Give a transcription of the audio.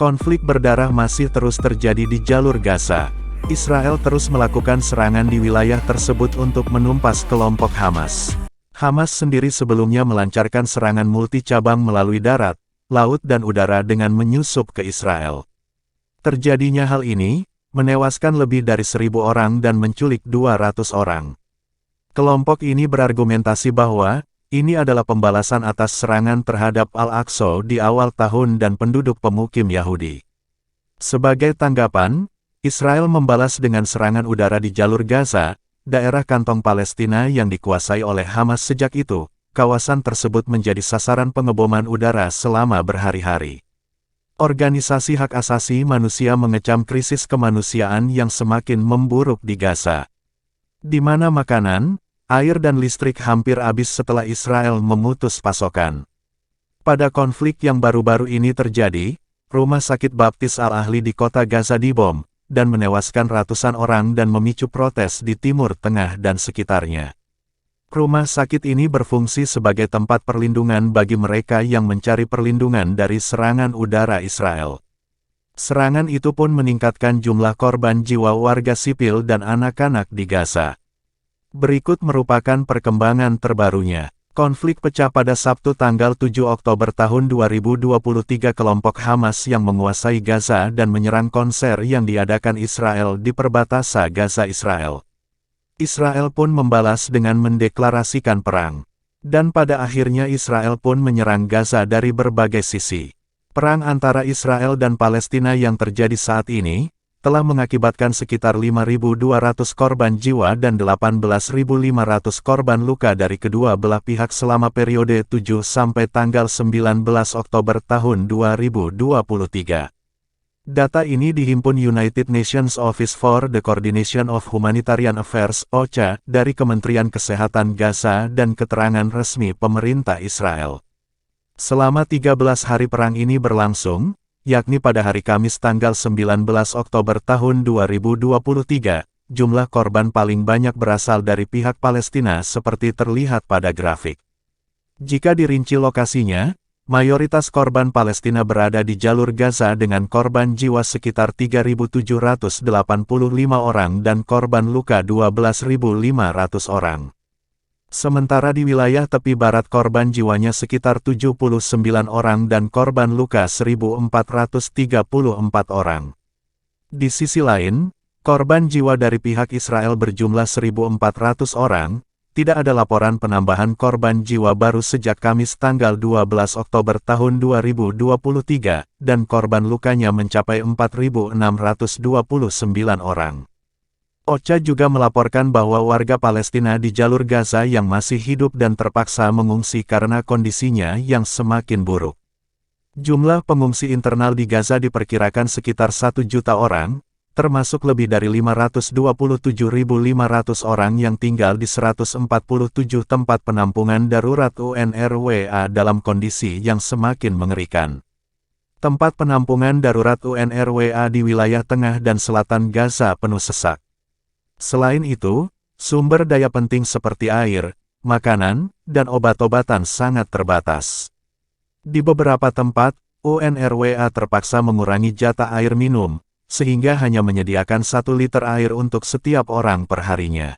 Konflik berdarah masih terus terjadi di jalur Gaza. Israel terus melakukan serangan di wilayah tersebut untuk menumpas kelompok Hamas. Hamas sendiri sebelumnya melancarkan serangan multi-cabang melalui darat, laut dan udara dengan menyusup ke Israel. Terjadinya hal ini, menewaskan lebih dari 1.000 orang dan menculik 200 orang. Kelompok ini berargumentasi bahwa, ini adalah pembalasan atas serangan terhadap Al-Aqsa di awal tahun dan penduduk pemukim Yahudi. Sebagai tanggapan, Israel membalas dengan serangan udara di jalur Gaza, daerah kantong Palestina yang dikuasai oleh Hamas sejak itu. Kawasan tersebut menjadi sasaran pengeboman udara selama berhari-hari. Organisasi hak asasi manusia mengecam krisis kemanusiaan yang semakin memburuk di Gaza, di mana makanan, air dan listrik hampir habis setelah Israel memutus pasokan. Pada konflik yang baru-baru ini terjadi, Rumah Sakit Baptis Al-Ahli di kota Gaza dibom, dan menewaskan ratusan orang dan memicu protes di Timur Tengah dan sekitarnya. Rumah sakit ini berfungsi sebagai tempat perlindungan bagi mereka yang mencari perlindungan dari serangan udara Israel. Serangan itu pun meningkatkan jumlah korban jiwa warga sipil dan anak-anak di Gaza. Berikut merupakan perkembangan terbarunya. Konflik pecah pada Sabtu tanggal 7 Oktober tahun 2023. Kelompok Hamas yang menguasai Gaza dan menyerang konser yang diadakan Israel di perbatasan Gaza Israel. Israel pun membalas dengan mendeklarasikan perang. Dan pada akhirnya Israel pun menyerang Gaza dari berbagai sisi. Perang antara Israel dan Palestina yang terjadi saat ini, telah mengakibatkan sekitar 5.200 korban jiwa dan 18.500 korban luka dari kedua belah pihak selama periode 7 sampai tanggal 19 Oktober tahun 2023. Data ini dihimpun United Nations Office for the Coordination of Humanitarian Affairs (OCHA) dari Kementerian Kesehatan Gaza dan keterangan resmi pemerintah Israel. Selama 13 hari perang ini berlangsung, yakni pada hari Kamis tanggal 19 Oktober tahun 2023, jumlah korban paling banyak berasal dari pihak Palestina seperti terlihat pada grafik. Jika dirinci lokasinya, mayoritas korban Palestina berada di jalur Gaza dengan korban jiwa sekitar 3.785 orang dan korban luka 12.500 orang. Sementara di wilayah tepi barat korban jiwanya sekitar 79 orang dan korban luka 1.434 orang. Di sisi lain, korban jiwa dari pihak Israel berjumlah 1.400 orang, tidak ada laporan penambahan korban jiwa baru sejak Kamis tanggal 12 Oktober tahun 2023, dan korban lukanya mencapai 4.629 orang. OCHA juga melaporkan bahwa warga Palestina di jalur Gaza yang masih hidup dan terpaksa mengungsi karena kondisinya yang semakin buruk. Jumlah pengungsi internal di Gaza diperkirakan sekitar 1 juta orang, termasuk lebih dari 527.500 orang yang tinggal di 147 tempat penampungan darurat UNRWA dalam kondisi yang semakin mengerikan. Tempat penampungan darurat UNRWA di wilayah tengah dan selatan Gaza penuh sesak. Selain itu, sumber daya penting seperti air, makanan, dan obat-obatan sangat terbatas. Di beberapa tempat, UNRWA terpaksa mengurangi jatah air minum, sehingga hanya menyediakan 1 liter air untuk setiap orang per harinya.